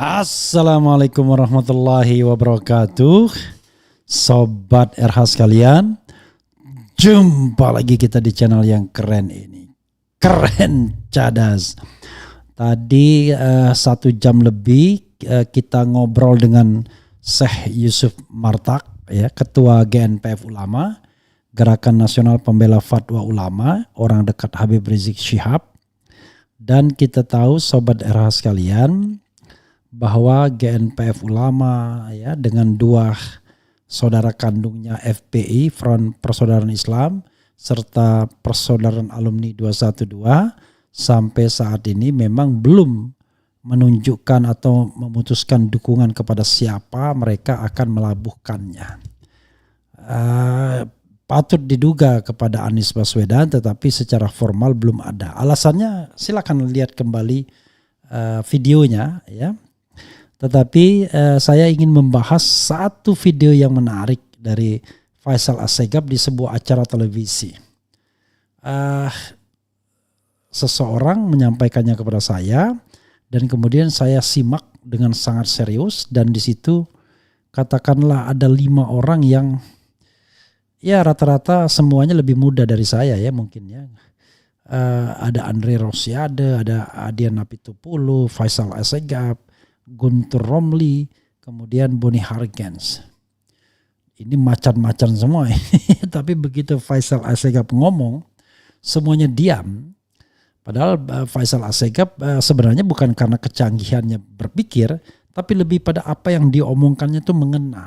Assalamualaikum warahmatullahi wabarakatuh. Sobat RH sekalian, jumpa lagi kita di channel yang keren ini. Keren cadas. Tadi 1 jam lebih kita ngobrol dengan Syekh Yusuf Martak, ya, Ketua GNPF Ulama, Gerakan Nasional Pembela Fatwa Ulama, orang dekat Habib Rizik Syihab. Dan kita tahu Sobat RH sekalian, bahwa GNPF Ulama, ya, dengan 2 saudara kandungnya FPI, Front Persaudaraan Islam, serta Persaudaraan Alumni 212, sampai saat ini memang belum menunjukkan atau memutuskan dukungan kepada siapa mereka akan melabuhkannya. Patut diduga kepada Anies Baswedan, tetapi secara formal belum ada. Alasannya silakan lihat kembali videonya, ya. Tetapi saya ingin membahas satu video yang menarik dari Faisal Assegaf di sebuah acara televisi. Seseorang menyampaikannya kepada saya dan kemudian saya simak dengan sangat serius, dan di situ katakanlah ada 5 orang yang ya rata-rata semuanya lebih muda dari saya, ya mungkin, ya. Ada Andre Rosiade, ada Adian Apitupulu, Faisal Assegaf, Guntur Romli, kemudian Boni Hargens. Ini macan-macan semua. Tapi begitu Faisal Assegaf ngomong, semuanya diam. Padahal Faisal Assegaf sebenarnya bukan karena kecanggihannya berpikir, tapi lebih pada apa yang diomongkannya itu mengena.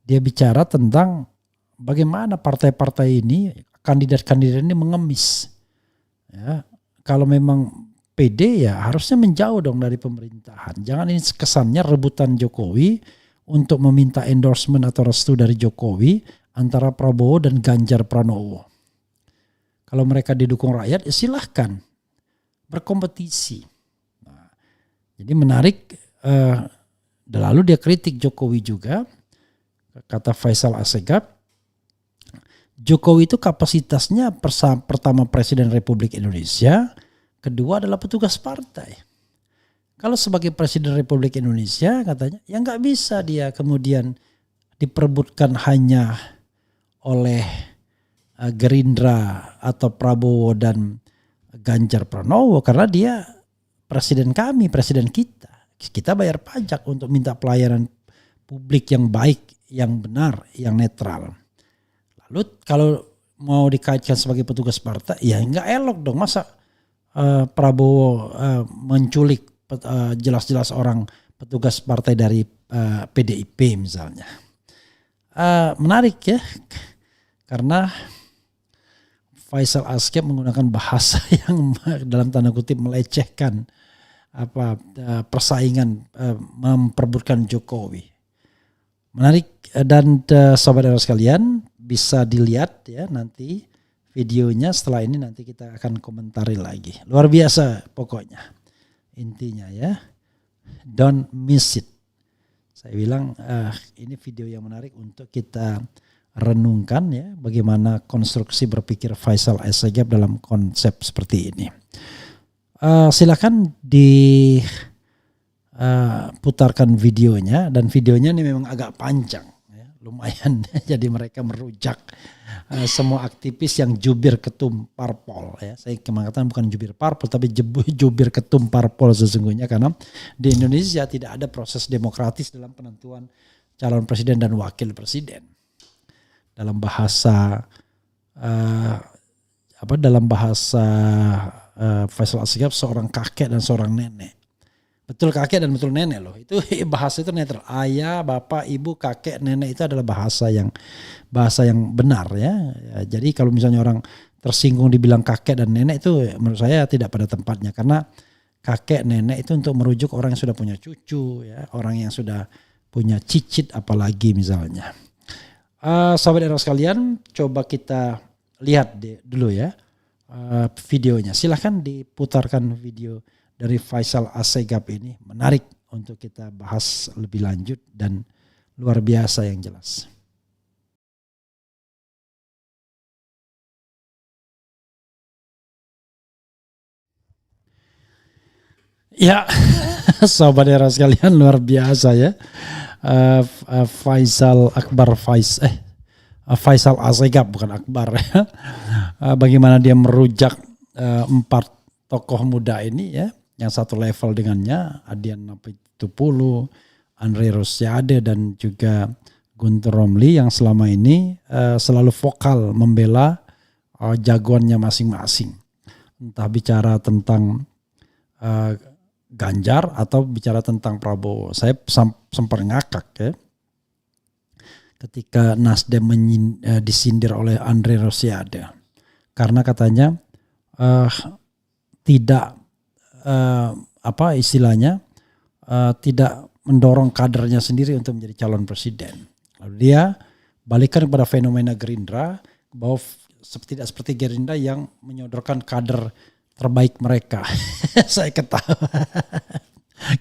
Dia bicara tentang bagaimana partai-partai ini, kandidat-kandidat ini mengemis. Ya, kalau memang PD ya harusnya menjauh dong dari pemerintahan. Jangan ini kesannya rebutan Jokowi untuk meminta endorsement atau restu dari Jokowi antara Prabowo dan Ganjar Pranowo. Kalau mereka didukung rakyat, ya silahkan berkompetisi. Nah, jadi menarik. Lalu dia kritik Jokowi juga. Kata Faisal Assegaf, Jokowi itu kapasitasnya pertama Presiden Republik Indonesia, kedua adalah petugas partai. Kalau sebagai Presiden Republik Indonesia, katanya, ya nggak bisa dia kemudian diperebutkan hanya oleh Gerindra atau Prabowo dan Ganjar Pranowo, karena dia presiden kami, presiden kita. Kita bayar pajak untuk minta pelayanan publik yang baik, yang benar, yang netral. Lalu kalau mau dikaitkan sebagai petugas partai, ya nggak elok dong, masa Prabowo menculik jelas-jelas orang petugas partai dari PDIP misalnya. Menarik, ya, karena Faisal Assegaf menggunakan bahasa yang dalam tanda kutip melecehkan persaingan memperebutkan Jokowi. Menarik, dan sobat sekalian bisa dilihat, ya, nanti videonya. Setelah ini nanti kita akan komentari lagi. Luar biasa pokoknya. Intinya, ya, don't miss it. Saya bilang ini video yang menarik untuk kita renungkan, ya, bagaimana konstruksi berpikir Faisal Assegaf dalam konsep seperti ini. Silakan diputarkan videonya, dan videonya ini memang agak panjang, ya, lumayan. Jadi mereka merujak semua aktivis yang jubir ketum parpol, ya. Saya mengatakan bukan jubir parpol, tapi jubir ketum parpol sesungguhnya, karena di Indonesia tidak ada proses demokratis dalam penentuan calon presiden dan wakil presiden. Dalam bahasa Faisal Assegaf, seorang kakek dan seorang nenek. Betul kakek dan betul nenek loh. Itu bahasa itu netral. Ayah, bapak, ibu, kakek, nenek itu adalah bahasa yang benar, ya. Jadi kalau misalnya orang tersinggung dibilang kakek dan nenek, itu menurut saya tidak pada tempatnya, karena kakek nenek itu untuk merujuk orang yang sudah punya cucu, ya, orang yang sudah punya cicit apalagi misalnya. Sahabat era sekalian, coba kita lihat dulu, ya, videonya. Silahkan diputarkan video dari Faisal Assegaf ini, menarik untuk kita bahas lebih lanjut dan luar biasa yang jelas. Ya, sobat era sekalian luar biasa ya. Faisal Asegaf bukan Akbar ya. Bagaimana dia merujak 4 tokoh muda ini ya, yang satu level dengannya, Adian Apitupulu, Andre Rosiade dan juga Guntur Romli yang selama ini selalu vokal membela jagoannya masing-masing. Entah bicara tentang Ganjar atau bicara tentang Prabowo. Saya sempat ngakak ya ketika Nasdem disindir oleh Andre Rosiade karena katanya tidak tidak mendorong kadernya sendiri untuk menjadi calon presiden. Lalu dia balikan kepada fenomena Gerindra bahwa tidak seperti Gerindra yang menyodorkan kader terbaik mereka. Saya ketawa.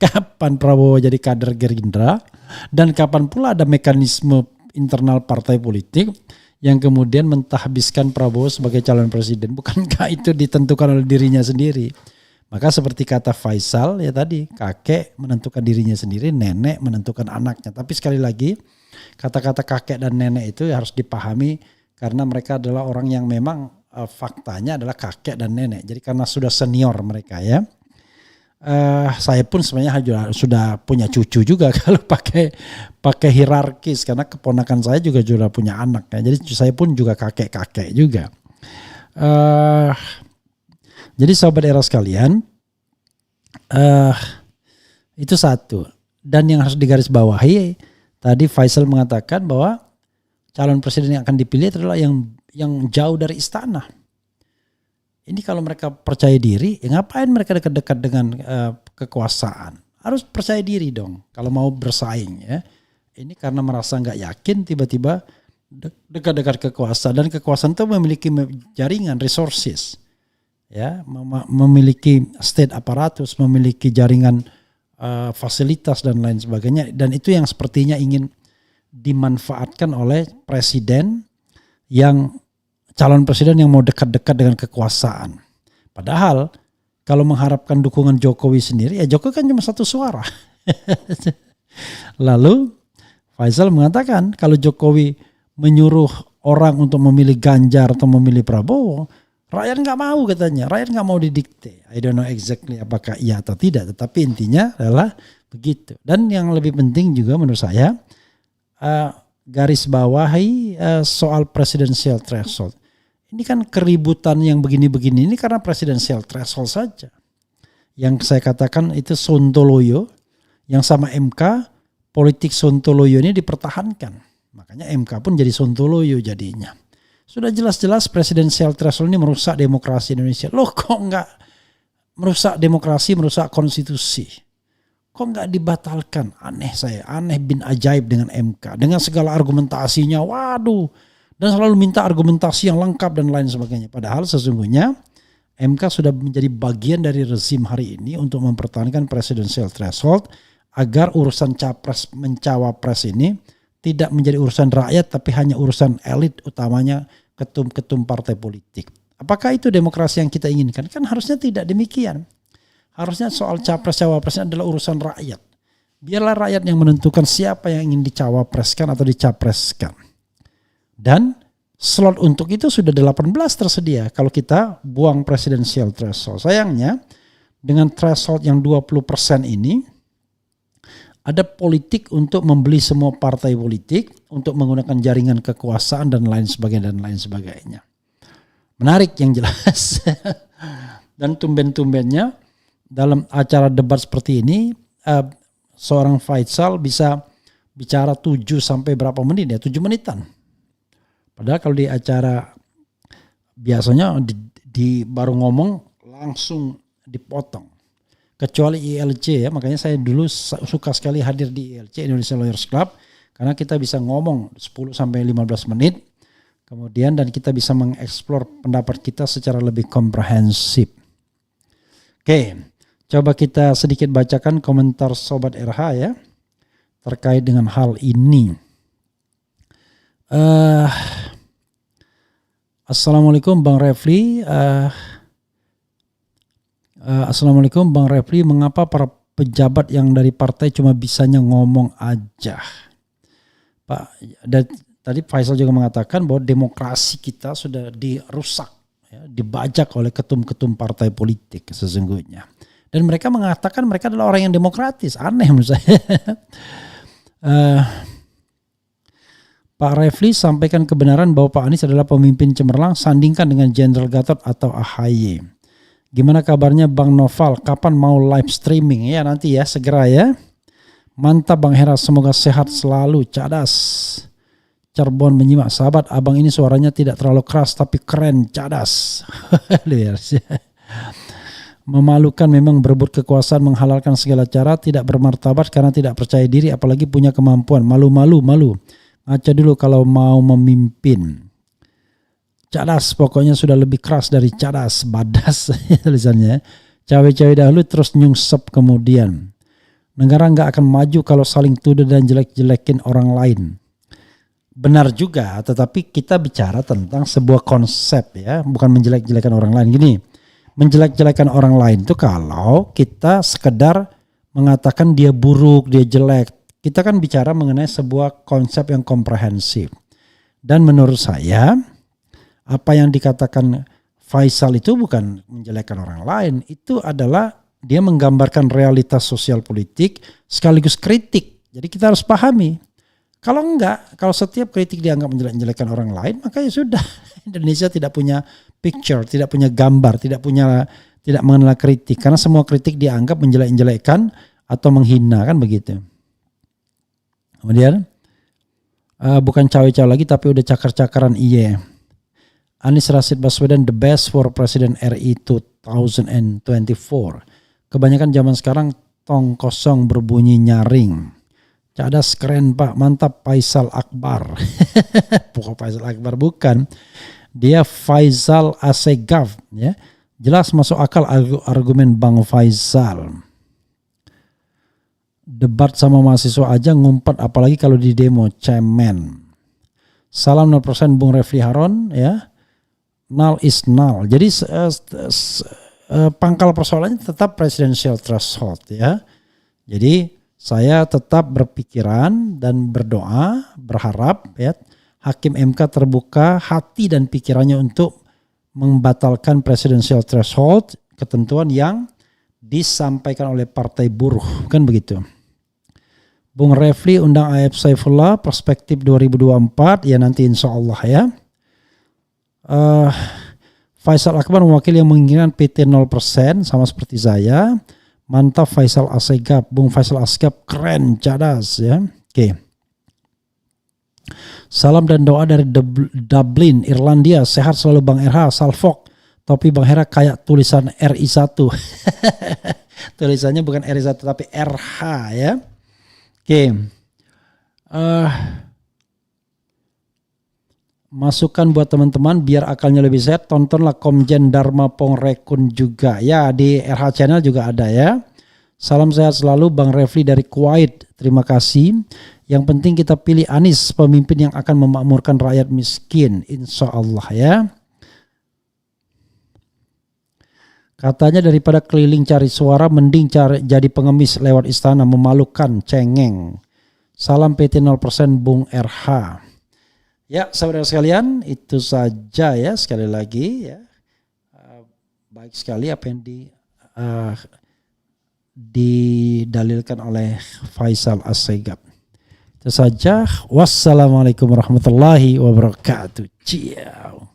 Kapan Prabowo jadi kader Gerindra dan kapan pula ada mekanisme internal partai politik yang kemudian mentahbiskan Prabowo sebagai calon presiden? Bukankah itu ditentukan oleh dirinya sendiri? Maka seperti kata Faisal ya tadi, kakek menentukan dirinya sendiri, nenek menentukan anaknya. Tapi sekali lagi kata-kata kakek dan nenek itu harus dipahami karena mereka adalah orang yang memang faktanya adalah kakek dan nenek. Jadi karena sudah senior mereka ya. Saya pun sebenarnya sudah punya cucu juga kalau pakai hierarkis karena keponakan saya juga punya anak ya. Jadi saya pun juga kakek-kakek juga. Jadi sobat era sekalian, itu satu. Dan yang harus digarisbawahi tadi Faisal mengatakan bahwa calon presiden yang akan dipilih adalah yang jauh dari istana. Ini kalau mereka percaya diri, ya ngapain mereka dekat-dekat dengan kekuasaan? Harus percaya diri dong kalau mau bersaing ya. Ini karena merasa nggak yakin tiba-tiba dekat-dekat kekuasaan, dan kekuasaan itu memiliki jaringan resources, ya, memiliki state apparatus, memiliki jaringan fasilitas dan lain sebagainya, dan itu yang sepertinya ingin dimanfaatkan oleh presiden yang calon presiden yang mau dekat-dekat dengan kekuasaan. Padahal kalau mengharapkan dukungan Jokowi sendiri, ya Jokowi kan cuma 1 suara. Lalu Faisal mengatakan kalau Jokowi menyuruh orang untuk memilih Ganjar atau memilih Prabowo, rakyat nggak mau katanya, rakyat nggak mau didikte. I don't know exactly apakah iya atau tidak, tetapi intinya adalah begitu. Dan yang lebih penting juga menurut saya, garis bawahi soal presidensial threshold. Ini kan keributan yang begini-begini ini karena presidensial threshold saja. Yang saya katakan itu sontoloyo, yang sama MK, politik sontoloyo ini dipertahankan. Makanya MK pun jadi sontoloyo jadinya. Sudah jelas-jelas presidensial threshold ini merusak demokrasi Indonesia. Loh kok enggak merusak demokrasi, merusak konstitusi? Kok enggak dibatalkan? Aneh bin ajaib dengan MK. Dengan segala argumentasinya, waduh. Dan selalu minta argumentasi yang lengkap dan lain sebagainya. Padahal sesungguhnya MK sudah menjadi bagian dari rezim hari ini untuk mempertahankan presidensial threshold agar urusan capres mencawapres ini tidak menjadi urusan rakyat tapi hanya urusan elit, utamanya ketum-ketum partai politik. Apakah itu demokrasi yang kita inginkan? Kan harusnya tidak demikian. Harusnya soal capres-cawapresnya adalah urusan rakyat. Biarlah rakyat yang menentukan siapa yang ingin dicawapreskan atau dicapreskan. Dan slot untuk itu sudah 18 tersedia kalau kita buang presidensial threshold. Sayangnya dengan threshold yang 20% ini ada politik untuk membeli semua partai politik untuk menggunakan jaringan kekuasaan dan lain sebagainya. Menarik yang jelas. Dan tumben-tumbennya dalam acara debat seperti ini seorang Faisal bisa bicara 7 sampai berapa menit ya? 7 menitan. Padahal kalau di acara biasanya di baru ngomong langsung dipotong. Kecuali ILC ya, makanya saya dulu suka sekali hadir di ILC, Indonesia Lawyers Club, karena kita bisa ngomong 10 sampai 15 menit. Kemudian dan kita bisa mengeksplor pendapat kita secara lebih komprehensif. Oke, coba kita sedikit bacakan komentar Sobat RH ya terkait dengan hal ini. Assalamualaikum Bang Refli. Assalamualaikum Bang Refli, mengapa para pejabat yang dari partai cuma bisanya ngomong aja? Pak, tadi Faisal juga mengatakan bahwa demokrasi kita sudah dirusak, ya, dibajak oleh ketum-ketum partai politik sesungguhnya. Dan mereka mengatakan mereka adalah orang yang demokratis. Aneh menurut saya. Pak Refli sampaikan kebenaran bahwa Pak Anies adalah pemimpin cemerlang, sandingkan dengan Jenderal Gatot atau AHY. Gimana kabarnya Bang Noval? Kapan mau live streaming? Ya nanti ya, segera ya. Mantap Bang Hera, semoga sehat selalu. Cadas. Cirebon menyimak. Sahabat, abang ini suaranya tidak terlalu keras tapi keren. Cadas. Luar biasa. Memalukan memang berebut kekuasaan, menghalalkan segala cara, tidak bermartabat karena tidak percaya diri, apalagi punya kemampuan. Malu. Ngaca dulu kalau mau memimpin. Cadas, pokoknya sudah lebih keras dari cadas, badas tulisannya. Cawe-cawe dahulu terus nyungsep kemudian. Negara nggak akan maju kalau saling tuduh dan jelek-jelekin orang lain. Benar juga, tetapi kita bicara tentang sebuah konsep ya, bukan menjelek-jelekan orang lain. Gini, menjelek-jelekan orang lain itu kalau kita sekedar mengatakan dia buruk, dia jelek. Kita kan bicara mengenai sebuah konsep yang komprehensif. Dan menurut saya, apa yang dikatakan Faisal itu bukan menjelekkan orang lain. Itu adalah dia menggambarkan realitas sosial politik sekaligus kritik. Jadi kita harus pahami. Kalau enggak, kalau setiap kritik dianggap menjelek-jelekan orang lain, maka ya sudah. Indonesia tidak punya picture, tidak punya gambar, tidak mengenal kritik. Karena semua kritik dianggap menjelek-jelekan atau menghina, kan begitu. Kemudian, bukan cawe-cawe lagi tapi udah cakar-cakaran iye. Anies Rashid Baswedan the best for Presiden RI 2024. Kebanyakan zaman sekarang tong kosong berbunyi nyaring. Cadas keren Pak, mantap Faisal Akbar. Bukan Faisal Akbar, bukan. Dia Faisal Asegaf. Ya. Jelas masuk akal argumen Bang Faisal. Debat sama mahasiswa aja ngumpet, apalagi kalau di demo, cemen. Salam 0% Bung Refli Haron ya. Null is null. Jadi pangkal persoalannya tetap presidential threshold ya. Jadi saya tetap berpikiran dan berdoa, berharap ya Hakim MK terbuka hati dan pikirannya untuk membatalkan presidential threshold, ketentuan yang disampaikan oleh Partai Buruh, kan begitu. Bung Refli undang AF Saifullah perspektif 2024 ya nanti insya Allah ya. Faisal Akbar mewakili yang menginginkan PT 0% sama seperti saya. Mantap Faisal Asegaf, Bung Faisal Asegaf keren, cadas ya. Oke. Salam dan doa dari Dublin, Irlandia. Sehat selalu Bang RH, Salfok. Topi Bang Hera kayak tulisan RI1. Tulisannya bukan RI1 tapi RH ya. Oke. Masukan buat teman-teman biar akalnya lebih sehat, tontonlah Komjen Dharma Pongrekun juga ya, di RH Channel juga ada ya. Salam sehat selalu Bang Refli dari Kuwait, terima kasih. Yang penting kita pilih Anies, pemimpin yang akan memakmurkan rakyat miskin, insya Allah ya. Katanya daripada keliling cari suara mending jadi pengemis lewat istana, memalukan, cengeng. Salam PT 0% Bung RH. Ya saudara sekalian, itu saja ya, sekali lagi ya, baik sekali apa yang didalilkan oleh Faisal Asegaf. Itu saja, wassalamualaikum warahmatullahi wabarakatuh. Ciao.